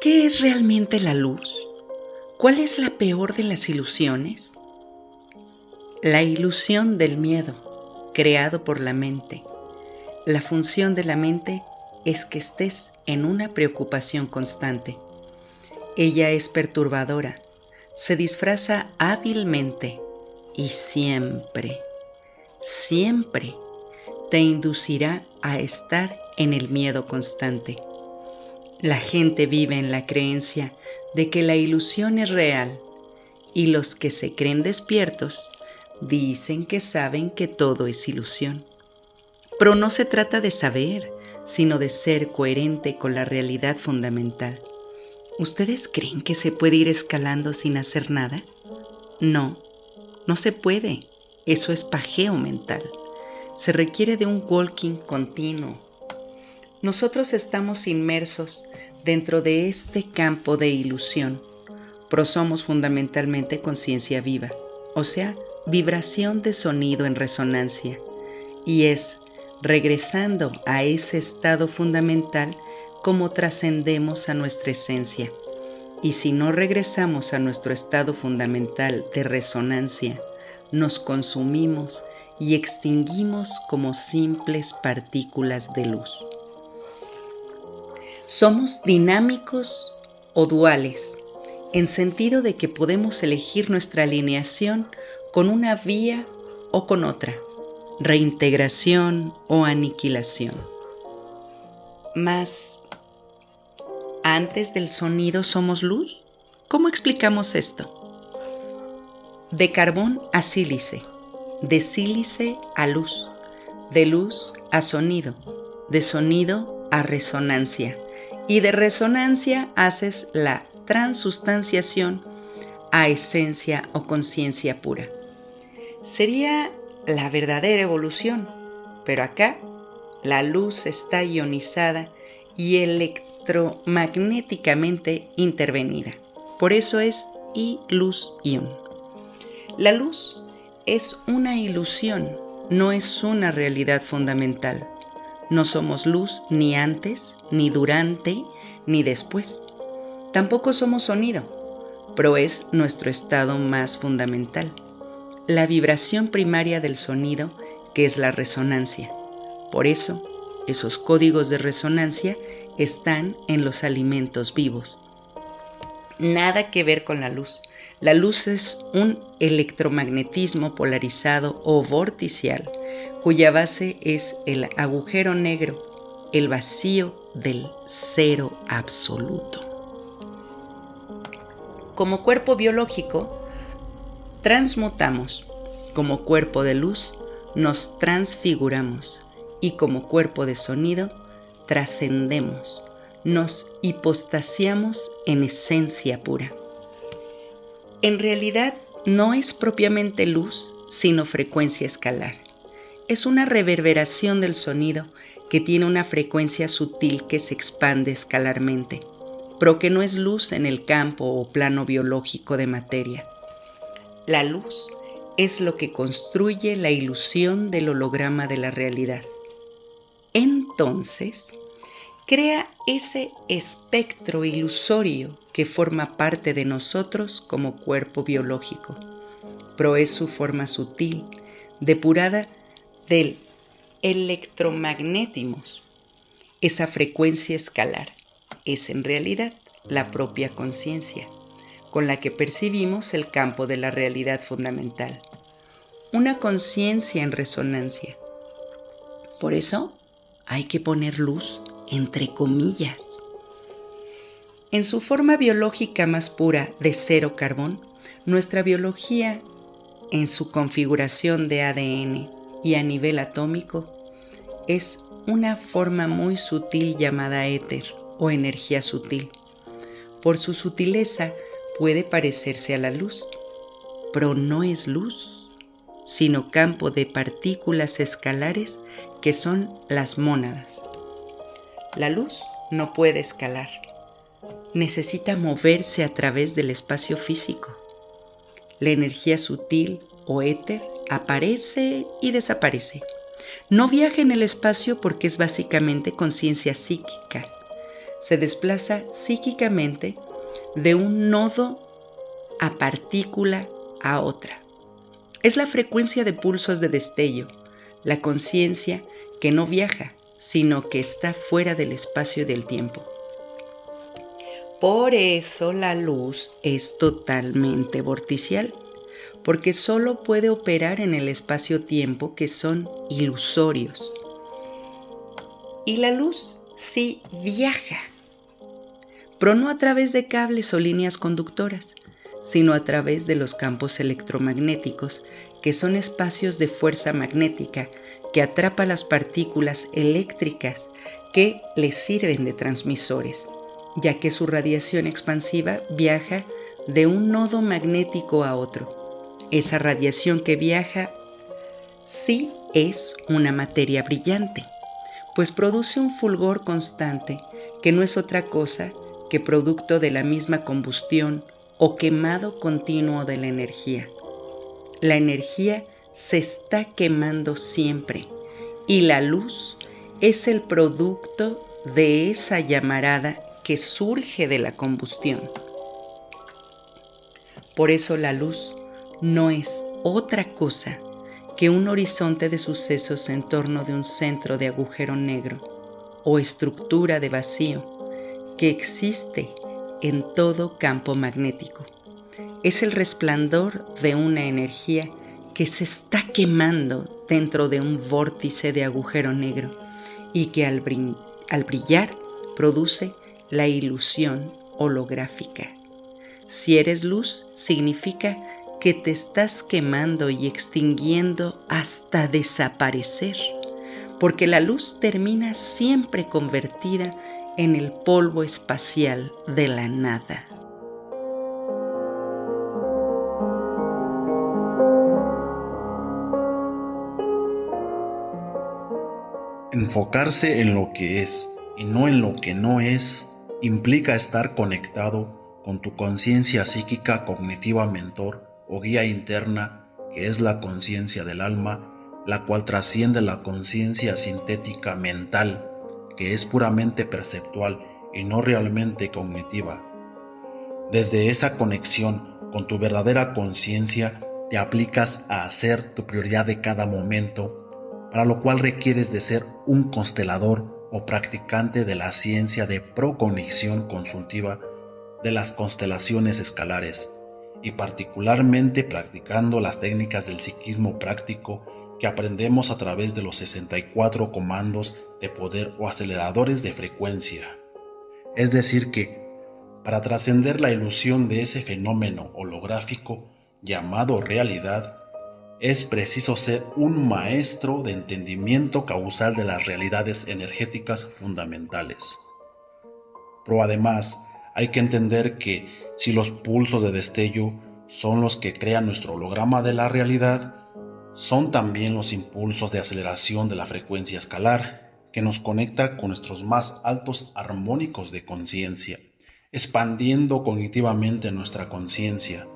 ¿Qué es realmente la luz? ¿Cuál es la peor de las ilusiones? La ilusión del miedo, creado por la mente. La función de la mente es que estés en una preocupación constante. Ella es perturbadora, se disfraza hábilmente y siempre te inducirá a estar en el miedo constante. La gente vive en la creencia de que la ilusión es real y los que se creen despiertos dicen que saben que todo es ilusión. Pero no se trata de saber, sino de ser coherente con la realidad fundamental. ¿Ustedes creen que se puede ir escalando sin hacer nada? No, no se puede. Eso es pajeo mental. Se requiere de un walking continuo. Nosotros estamos inmersos dentro de este campo de ilusión, pero somos fundamentalmente conciencia viva, o sea, vibración de sonido en resonancia, y es regresando a ese estado fundamental como trascendemos a nuestra esencia. Y si no regresamos a nuestro estado fundamental de resonancia, nos consumimos y extinguimos como simples partículas de luz. Somos dinámicos o duales, en sentido de que podemos elegir nuestra alineación con una vía o con otra, reintegración o aniquilación. Mas, ¿antes del sonido somos luz? ¿Cómo explicamos esto? De carbón a sílice, de sílice a luz, de luz a sonido, de sonido a resonancia, y de resonancia haces la transustanciación a esencia o conciencia pura. Sería la verdadera evolución, pero acá la luz está ionizada y electromagnéticamente intervenida. Por eso es I-luz-ion. La luz es una ilusión, no es una realidad fundamental. No somos luz ni antes, ni durante, ni después. Tampoco somos sonido, pero es nuestro estado más fundamental. La vibración primaria del sonido, que es la resonancia. Por eso, esos códigos de resonancia están en los alimentos vivos. Nada que ver con la luz. La luz es un electromagnetismo polarizado o vorticial, cuya base es el agujero negro, el vacío del cero absoluto. Como cuerpo biológico, transmutamos. Como cuerpo de luz, nos transfiguramos. Y como cuerpo de sonido, trascendemos. Nos hipostasiamos en esencia pura. En realidad, no es propiamente luz, sino frecuencia escalar. Es una reverberación del sonido que tiene una frecuencia sutil que se expande escalarmente, pero que no es luz en el campo o plano biológico de materia. La luz es lo que construye la ilusión del holograma de la realidad. Entonces, crea ese espectro ilusorio que forma parte de nosotros como cuerpo biológico, pero es su forma sutil, depurada del electromagnetismos. Esa frecuencia escalar es en realidad la propia conciencia, con la que percibimos el campo de la realidad fundamental. Una conciencia en resonancia. Por eso hay que poner luz entre comillas. En su forma biológica más pura de cero carbón, nuestra biología, en su configuración de ADN y a nivel atómico, es una forma muy sutil llamada éter o energía sutil. Por su sutileza puede parecerse a la luz, pero no es luz, sino campo de partículas escalares que son las mónadas. La luz no puede escalar, necesita moverse a través del espacio físico. La energía sutil o éter aparece y desaparece. No viaja en el espacio porque es básicamente conciencia psíquica. se desplaza psíquicamente de un nodo a partícula a otra. Es la frecuencia de pulsos de destello, la conciencia que no viaja, sino que está fuera del espacio y del tiempo. Por eso la luz es totalmente vorticial, porque solo puede operar en el espacio-tiempo, que son ilusorios. Y la luz sí viaja, pero no a través de cables o líneas conductoras, sino a través de los campos electromagnéticos, que son espacios de fuerza magnética que atrapa las partículas eléctricas que les sirven de transmisores, ya que su radiación expansiva viaja de un nodo magnético a otro. Esa radiación que viaja sí es una materia brillante, pues produce un fulgor constante que no es otra cosa que producto de la misma combustión o quemado continuo de la energía. La energía se está quemando siempre y la luz es el producto de esa llamarada que surge de la combustión. Por eso la luz no es otra cosa que un horizonte de sucesos en torno de un centro de agujero negro o estructura de vacío que existe en todo campo magnético. Es el resplandor de una energía que se está quemando dentro de un vórtice de agujero negro y que al brillar produce la ilusión holográfica. Si eres luz, significa que te estás quemando y extinguiendo hasta desaparecer, porque la luz termina siempre convertida en el polvo espacial de la nada. Enfocarse en lo que es y no en lo que no es implica estar conectado con tu conciencia psíquica cognitiva mentor o guía interna, que es la conciencia del alma, la cual trasciende la conciencia sintética mental, que es puramente perceptual y no realmente cognitiva. Desde esa conexión con tu verdadera conciencia te aplicas a hacer tu prioridad de cada momento, para lo cual requieres de ser un constelador o practicante de la ciencia de procognición consultiva de las constelaciones escalares, y particularmente practicando las técnicas del psiquismo práctico que aprendemos a través de los 64 comandos de poder o aceleradores de frecuencia. Es decir que, para trascender la ilusión de ese fenómeno holográfico llamado realidad, es preciso ser un maestro de entendimiento causal de las realidades energéticas fundamentales. Pero además, hay que entender que si los pulsos de destello son los que crean nuestro holograma de la realidad, son también los impulsos de aceleración de la frecuencia escalar, que nos conecta con nuestros más altos armónicos de conciencia, expandiendo cognitivamente nuestra conciencia.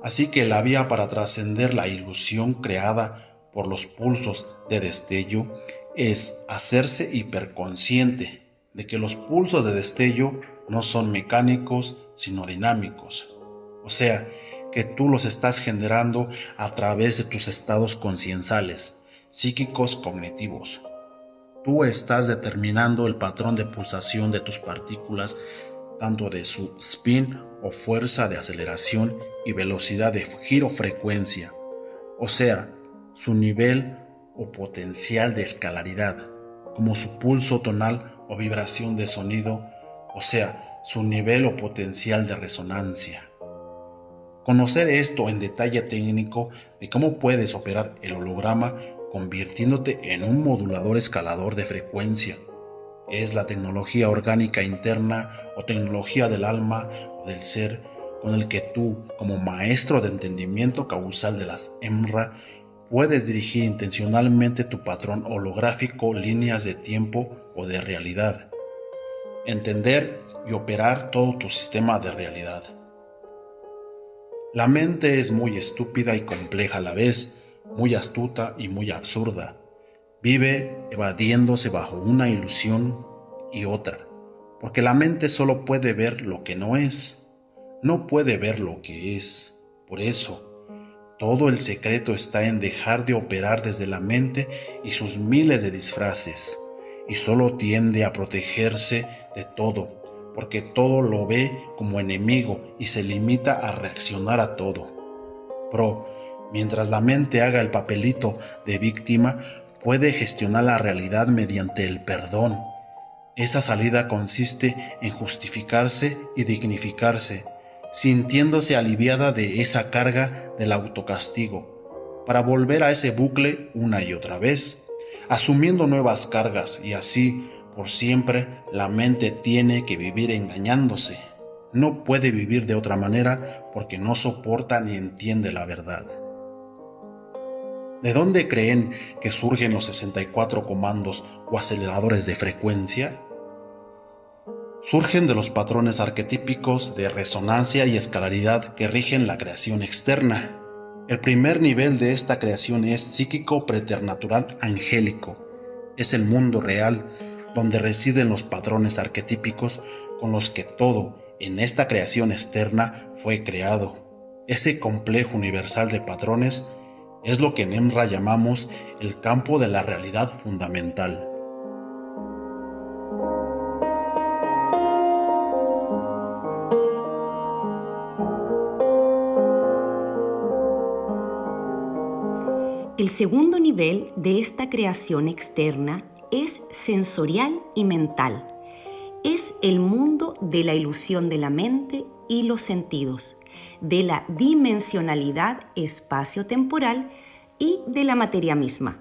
Así que la vía para trascender la ilusión creada por los pulsos de destello es hacerse hiperconsciente de que los pulsos de destello no son mecánicos sino dinámicos, o sea, que tú los estás generando a través de tus estados conscienciales, psíquicos, cognitivos. Tú estás determinando el patrón de pulsación de tus partículas, tanto de su spin o fuerza de aceleración y velocidad de girofrecuencia, o sea, su nivel o potencial de escalaridad, como su pulso tonal o vibración de sonido, o sea, su nivel o potencial de resonancia. Conocer esto en detalle técnico de cómo puedes operar el holograma convirtiéndote en un modulador escalador de frecuencia es la tecnología orgánica interna o tecnología del alma o del ser con el que tú, como maestro de entendimiento causal de las EMRA, puedes dirigir intencionalmente tu patrón holográfico, líneas de tiempo o de realidad. Entender y operar todo tu sistema de realidad. La mente es muy estúpida y compleja a la vez, muy astuta y muy absurda. Vive evadiéndose bajo una ilusión y otra, porque la mente solo puede ver lo que no es, no puede ver lo que es. Por eso, todo el secreto está en dejar de operar desde la mente y sus miles de disfraces, y solo tiende a protegerse de todo, porque todo lo ve como enemigo y se limita a reaccionar a todo. Mientras la mente haga el papelito de víctima, puede gestionar la realidad mediante el perdón. Esa salida consiste en justificarse y dignificarse, sintiéndose aliviada de esa carga del autocastigo, para volver a ese bucle una y otra vez, asumiendo nuevas cargas, y así, por siempre, la mente tiene que vivir engañándose. No puede vivir de otra manera porque no soporta ni entiende la verdad. ¿De dónde creen que surgen los 64 comandos o aceleradores de frecuencia? Surgen de los patrones arquetípicos de resonancia y escalaridad que rigen la creación externa. El primer nivel de esta creación es psíquico preternatural angélico. Es el mundo real donde residen los patrones arquetípicos con los que todo en esta creación externa fue creado. Ese complejo universal de patrones es lo que en EMRA llamamos el campo de la realidad fundamental. El segundo nivel de esta creación externa es sensorial y mental. Es el mundo de la ilusión de la mente y los sentidos, de la dimensionalidad espacio-temporal y de la materia misma.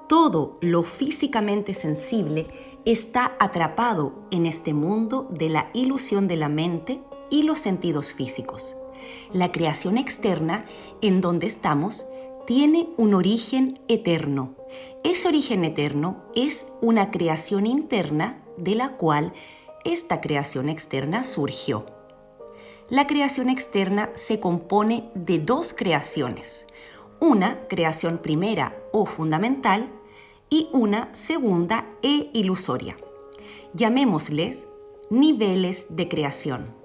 Todo lo físicamente sensible está atrapado en este mundo de la ilusión de la mente y los sentidos físicos. La creación externa en donde estamos tiene un origen eterno. Ese origen eterno es una creación interna de la cual esta creación externa surgió. La creación externa se compone de dos creaciones, una creación primera o fundamental y una segunda e ilusoria. Llamémosles niveles de creación.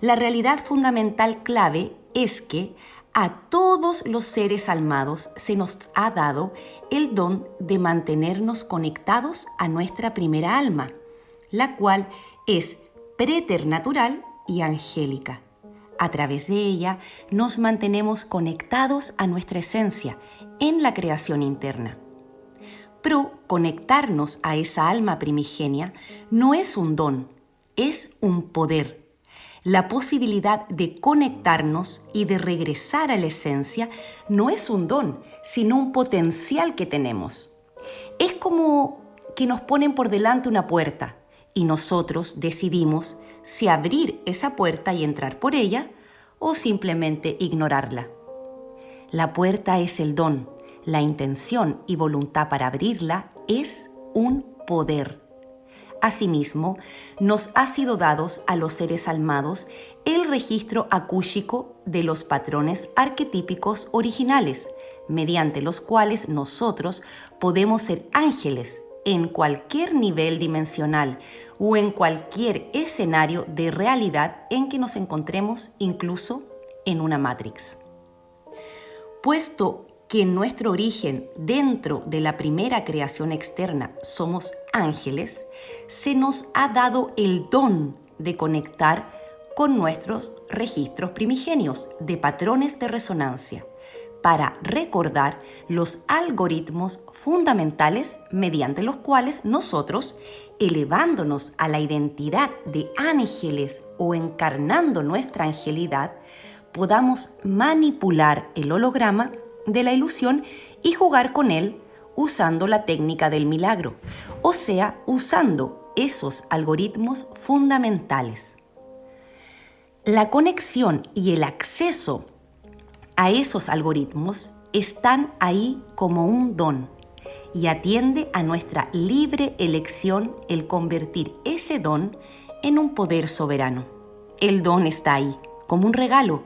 La realidad fundamental clave es que a todos los seres almados se nos ha dado el don de mantenernos conectados a nuestra primera alma, la cual es preternatural y angélica. A través de ella nos mantenemos conectados a nuestra esencia en la creación interna. Pero conectarnos a esa alma primigenia no es un don, es un poder. La posibilidad de conectarnos y de regresar a la esencia no es un don, sino un potencial que tenemos. Es como que nos ponen por delante una puerta y nosotros decidimos si abrir esa puerta y entrar por ella o simplemente ignorarla. La puerta es el don, la intención y voluntad para abrirla es un poder. Asimismo, nos ha sido dados a los seres almados el registro akúshico de los patrones arquetípicos originales, mediante los cuales nosotros podemos ser ángeles en cualquier nivel dimensional o en cualquier escenario de realidad en que nos encontremos, incluso en una Matrix. Puesto que en nuestro origen, dentro de la primera creación externa, somos ángeles, se nos ha dado el don de conectar con nuestros registros primigenios de patrones de resonancia para recordar los algoritmos fundamentales mediante los cuales nosotros, elevándonos a la identidad de ángeles o encarnando nuestra angelidad, podamos manipular el holograma de la ilusión y jugar con él usando la técnica del milagro, o sea, usando esos algoritmos fundamentales. La conexión y el acceso a esos algoritmos están ahí como un don y atiende a nuestra libre elección el convertir ese don en un poder soberano. El don está ahí como un regalo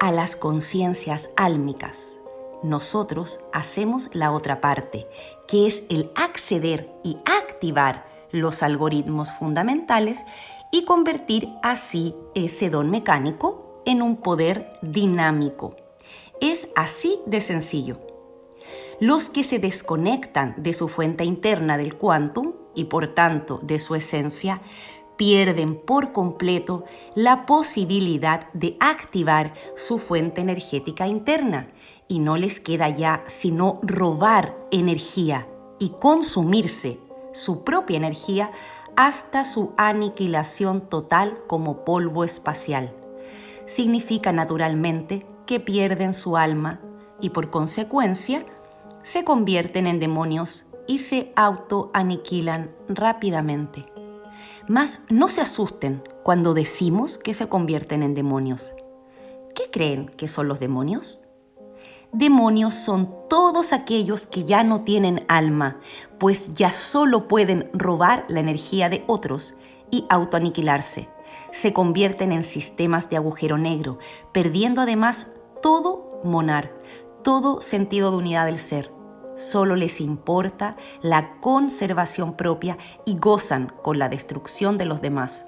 a las conciencias álmicas. Nosotros hacemos la otra parte, que es el acceder y activar los algoritmos fundamentales y convertir así ese don mecánico en un poder dinámico. Es así de sencillo. Los que se desconectan de su fuente interna del quantum y por tanto de su esencia, pierden por completo la posibilidad de activar su fuente energética interna y no les queda ya sino robar energía y consumirse su propia energía hasta su aniquilación total como polvo espacial. Significa naturalmente que pierden su alma y por consecuencia se convierten en demonios y se autoaniquilan rápidamente. Mas no se asusten cuando decimos que se convierten en demonios. ¿Qué creen que son los demonios? Demonios son todos aquellos que ya no tienen alma, pues ya solo pueden robar la energía de otros y autoaniquilarse. Se convierten en sistemas de agujero negro, perdiendo además todo monar, todo sentido de unidad del ser. Solo les importa la conservación propia y gozan con la destrucción de los demás.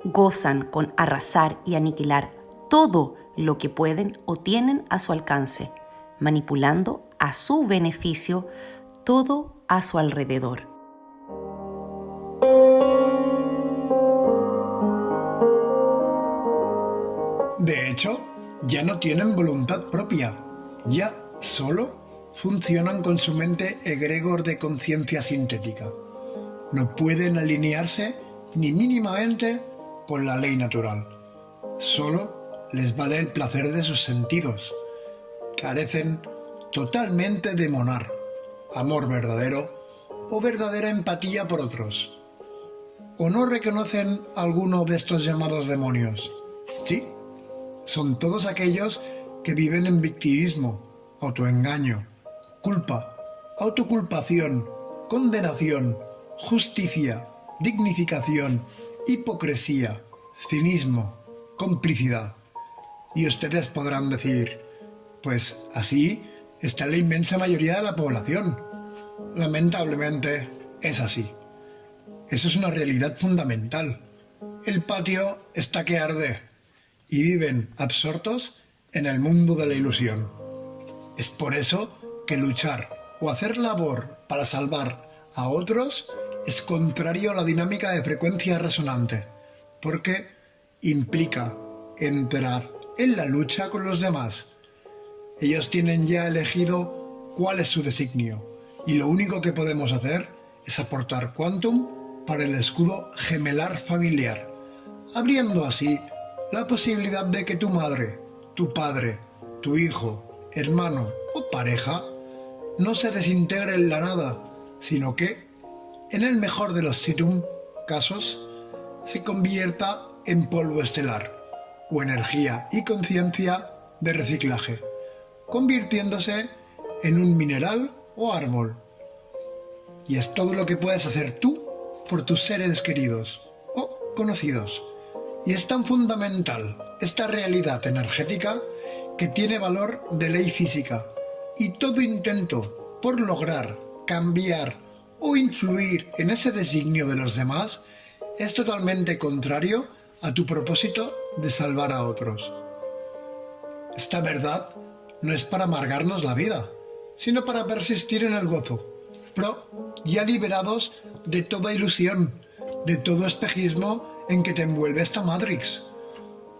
Gozan con arrasar y aniquilar todo lo que pueden o tienen a su alcance, manipulando a su beneficio todo a su alrededor. De hecho, ya no tienen voluntad propia, ya solo funcionan con su mente egregor de conciencia sintética. No pueden alinearse ni mínimamente con la ley natural. Solo les vale el placer de sus sentidos. Carecen totalmente de monar, amor verdadero o verdadera empatía por otros. ¿O no reconocen alguno de estos llamados demonios? Sí, son todos aquellos que viven en victimismo, autoengaño, culpa, autoculpación, condenación, justicia, dignificación, hipocresía, cinismo, complicidad. Y ustedes podrán decir, pues así está la inmensa mayoría de la población. Lamentablemente es así. Eso es una realidad fundamental. El patio está que arde y viven absortos en el mundo de la ilusión. Es por eso que luchar o hacer labor para salvar a otros es contrario a la dinámica de frecuencia resonante, porque implica entrar en la lucha con los demás. Ellos tienen ya elegido cuál es su designio, y lo único que podemos hacer es aportar quantum para el escudo gemelar familiar, abriendo así la posibilidad de que tu madre, tu padre, tu hijo, hermano o pareja no se desintegre en la nada, sino que, en el mejor de los casos, se convierta en polvo estelar o energía y conciencia de reciclaje, convirtiéndose en un mineral o árbol. Y es todo lo que puedes hacer tú por tus seres queridos o conocidos. Y es tan fundamental esta realidad energética que tiene valor de ley física, y todo intento por lograr, cambiar o influir en ese designio de los demás es totalmente contrario a tu propósito de salvar a otros. Esta verdad no es para amargarnos la vida, sino para persistir en el gozo, pero ya liberados de toda ilusión, de todo espejismo en que te envuelve esta Matrix.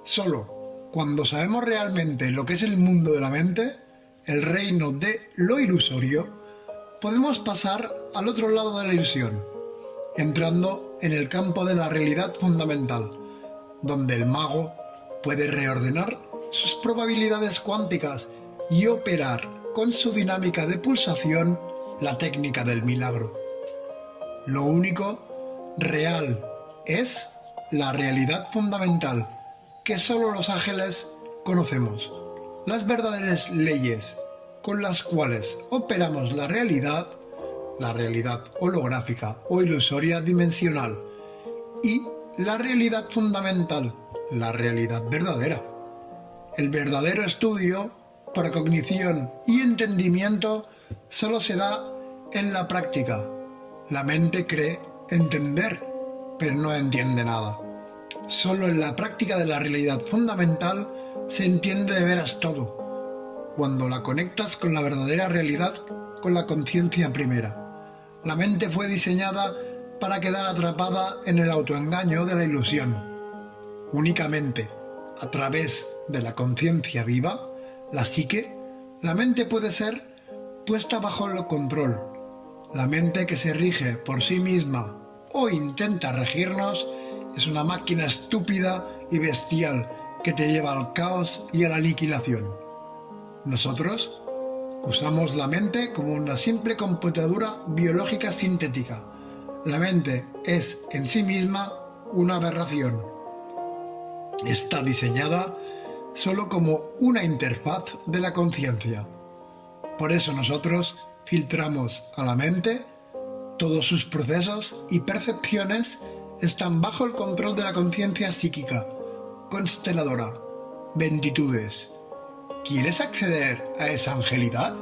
Solo cuando sabemos realmente lo que es el mundo de la mente, el reino de lo ilusorio, podemos pasar al otro lado de la ilusión, entrando en el campo de la realidad fundamental, donde el mago puede reordenar sus probabilidades cuánticas y operar con su dinámica de pulsación la técnica del milagro. Lo único real es la realidad fundamental que solo los ángeles conocemos. Las verdaderas leyes con las cuales operamos la realidad holográfica o ilusoria dimensional, y la realidad fundamental, la realidad verdadera. El verdadero estudio para cognición y entendimiento solo se da en la práctica. La mente cree entender, pero no entiende nada. Solo en la práctica de la realidad fundamental se entiende de veras todo, cuando la conectas con la verdadera realidad, con la conciencia primera. La mente fue diseñada para quedar atrapada en el autoengaño de la ilusión. Únicamente a través de la conciencia viva, la psique, la mente puede ser puesta bajo el control. La mente que se rige por sí misma o intenta regirnos es una máquina estúpida y bestial que te lleva al caos y a la aniquilación. Nosotros usamos la mente como una simple computadora biológica sintética. La mente es en sí misma una aberración. Está diseñada solo como una interfaz de la conciencia. Por eso nosotros filtramos a la mente, todos sus procesos y percepciones están bajo el control de la conciencia psíquica, consteladora, beatitudes. ¿Quieres acceder a esa angelidad?